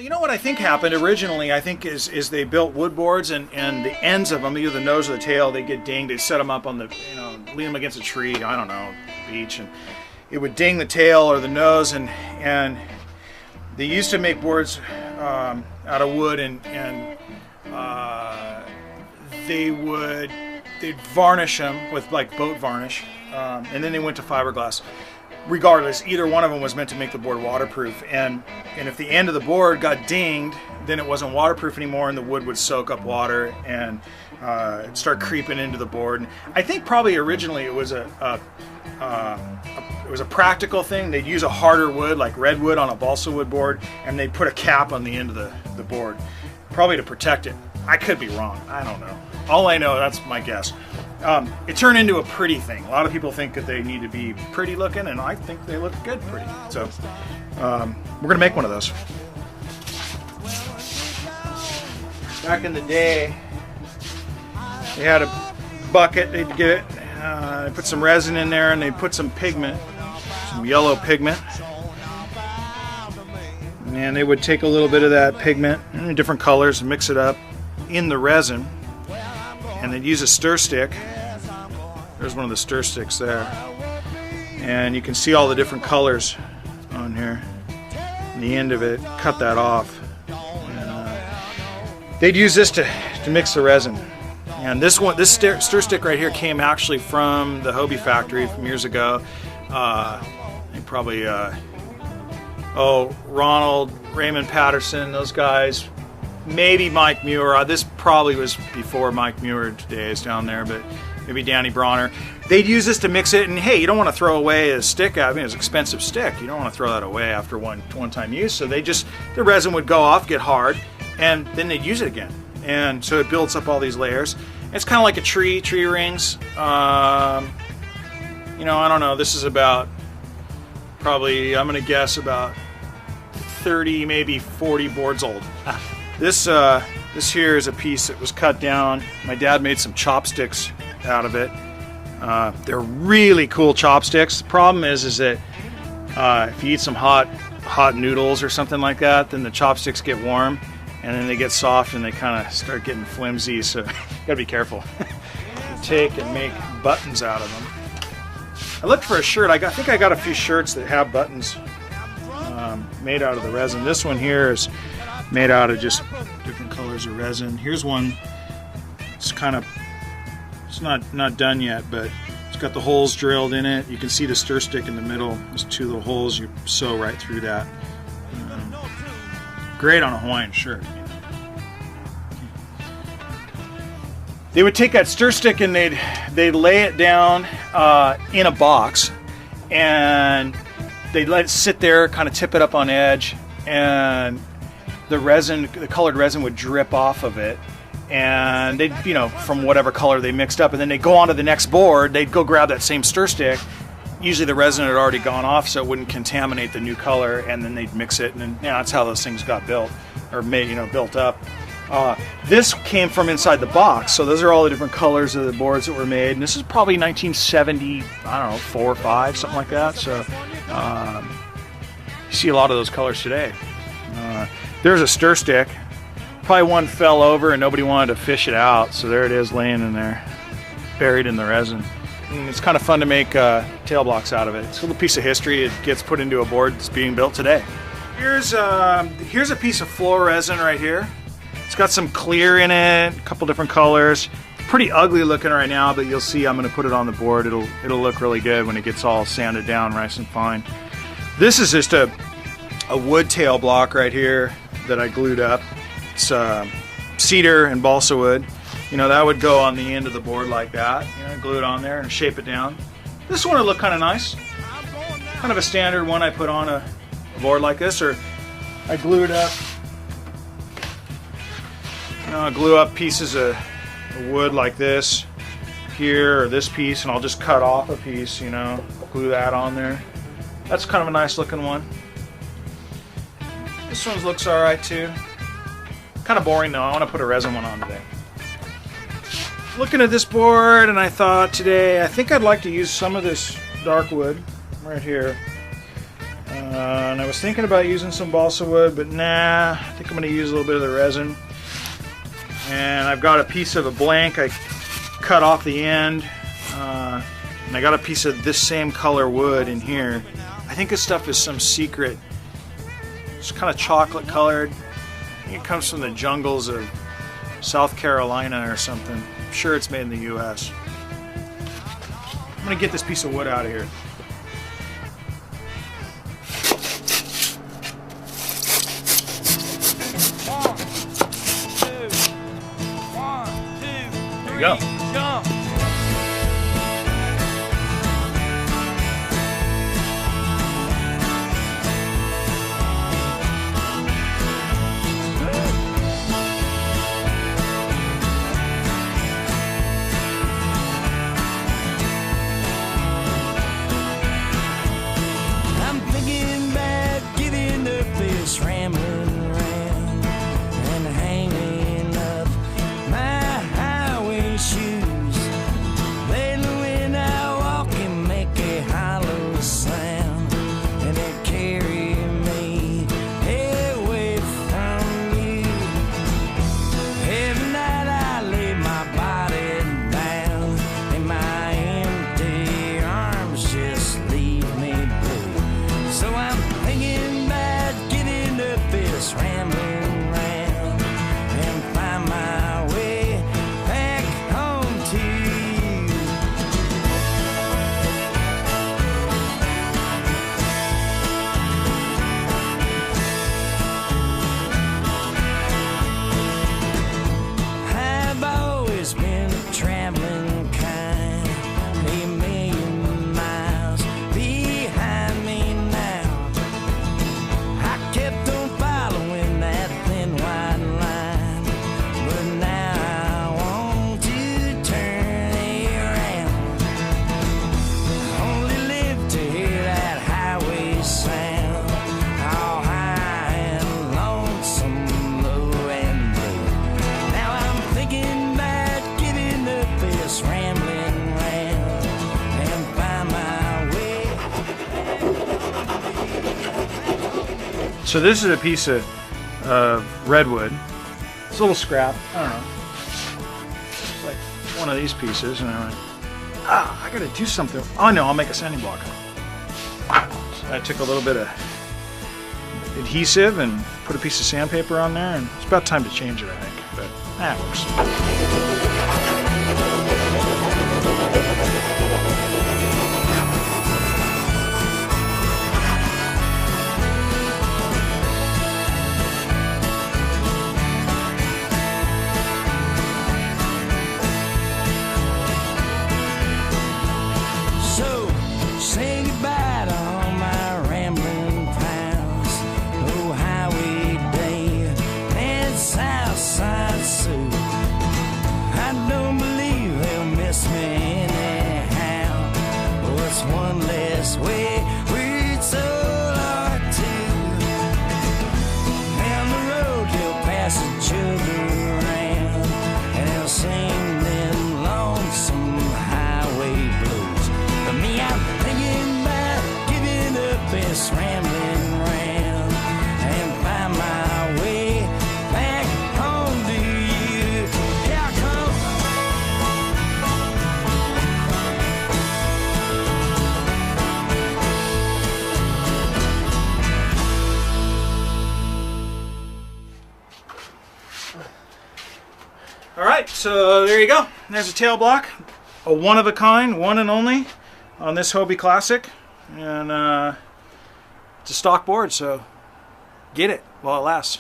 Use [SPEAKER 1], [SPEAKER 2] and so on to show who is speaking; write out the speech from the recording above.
[SPEAKER 1] Well, you know what I think happened originally, I think, is they built wood boards and the ends of them, either the nose or the tail, they get dinged. They set them up on the, lean them against a tree, I don't know, beach, and it would ding the tail or the nose, and they used to make boards out of wood, and they'd varnish them with like boat varnish, and then they went to fiberglass. Regardless, either one of them was meant to make the board waterproof, and if the end of the board got dinged, then it wasn't waterproof anymore, and the wood would soak up water and start creeping into the board. And I think probably originally it was a practical thing. They'd use a harder wood like redwood on a balsa wood board, and they'd put a cap on the end of the board, probably to protect it. I could be wrong. I don't know. All I know, that's my guess. It turned into a pretty thing. A lot of people think that they need to be pretty looking, and I think they look good pretty. So we're gonna make one of those. Back in the day, they had a bucket. They'd get they put some resin in there, and they'd put some pigment, some yellow pigment, and they would take a little bit of that pigment in different colors and mix it up in the resin, and they'd use a stir stick. There's one of the stir sticks there, and you can see all the different colors on here. And the end of it, cut that off. And, they'd use this to mix the resin. And this stir stick right here came actually from the Hobie factory from years ago. Probably Ronald, Raymond Patterson, those guys. Maybe Mike Muir. This probably was before Mike Muir days down there, but maybe Danny Bronner. They'd use this to mix it, and hey, you don't want to throw away a stick. I mean, it's an expensive stick. You don't want to throw that away after one-time use. So the resin would go off, get hard, and then they'd use it again. And so it builds up all these layers. It's kind of like a tree rings. I don't know. This is about probably, I'm going to guess, about 30, maybe 40 boards old. This here is a piece that was cut down. My dad made some chopsticks out of it. They're really cool chopsticks. The problem is that if you eat some hot noodles or something like that, then the chopsticks get warm, and then they get soft and they kind of start getting flimsy. So you gotta be careful. Take and make buttons out of them. I looked for a shirt. I think I got a few shirts that have buttons made out of the resin. This one here is made out of just different colors of resin. Here's one. It's not done yet, but it's got the holes drilled in it. You can see the stir stick in the middle. There's two little holes. You sew right through that. Great on a Hawaiian shirt. They would take that stir stick and they'd lay it down in a box, and they'd let it sit there, kind of tip it up on edge, and the colored resin would drip off of it, and they'd, from whatever color they mixed up, and then they'd go on to the next board. They'd go grab that same stir stick. Usually the resin had already gone off, so it wouldn't contaminate the new color, and then they'd mix it, and then that's how those things got built, or made, built up. This came from inside the box, so those are all the different colors of the boards that were made, and this is probably 1970, I don't know, 4 or 5, something like that. So you see a lot of those colors today. There's a stir stick. Probably one fell over and nobody wanted to fish it out, so there it is laying in there, buried in the resin. And it's kind of fun to make tail blocks out of it. It's a little piece of history. It gets put into a board that's being built today. Here's a piece of floor resin right here. It's got some clear in it, a couple different colors. Pretty ugly looking right now, but you'll see I'm going to put it on the board. It'll look really good when it gets all sanded down nice and fine. This is just a wood tail block right here that I glued up. It's cedar and balsa wood. That would go on the end of the board like that. Glue it on there and shape it down. This one would look kind of nice. Kind of a standard one I put on a board like this, or I glued up. I glue up pieces of wood like this here, or this piece, and I'll just cut off a piece, glue that on there. That's kind of a nice looking one. This one looks alright too. Kind of boring though. I want to put a resin one on today. Looking at this board, and I thought today, I think I'd like to use some of this dark wood right here. And I was thinking about using some balsa wood, but nah, I think I'm going to use a little bit of the resin. And I've got a piece of a blank I cut off the end, and I got a piece of this same color wood in here. I think this stuff is some secret, it's kind of chocolate colored. I think it comes from the jungles of South Carolina or something. I'm sure it's made in the US. I'm going to get this piece of wood out of here. There you go.
[SPEAKER 2] Jump. I'm thinking about giving up this rambling around and hanging up my highway shoes. Lately when I walk and make a hollow sound, and it carry me away from you. Every night I lay my body down, and my empty arms just leave me blue. So I'm thinking about getting up this rambling round and find my way back home to you. I've always been a traveling kind, a million miles behind me now. I kept on following that thin white line, but now I want to turn around. Only live to hear that highway sound, all high and lonesome, low and blue. Now I'm thinking about getting up this rambling round and find my way.
[SPEAKER 1] So this is a piece of redwood. It's a little scrap. I don't know. It's like one of these pieces, and I went, I gotta do something. Oh no, I'll make a sanding block. So I took a little bit of adhesive and put a piece of sandpaper on there, and it's about time to change it, I think. But that works.
[SPEAKER 2] So, say goodbye to all my rambling pals. Oh, Highway Dave and Southside Sue. I don't believe they'll miss me anyhow. Oh, it's one less way we'd so hard to. Down the road they'll pass each other around, and they'll sing them lonesome highway blues. For me, I'm thinking about giving up this rambling round and find my way back home to you. Here I come.
[SPEAKER 1] All right, so there you go. There's a tail block, a one of a kind, one and only on this Hobie Classic, and it's a stock board, so get it while it lasts.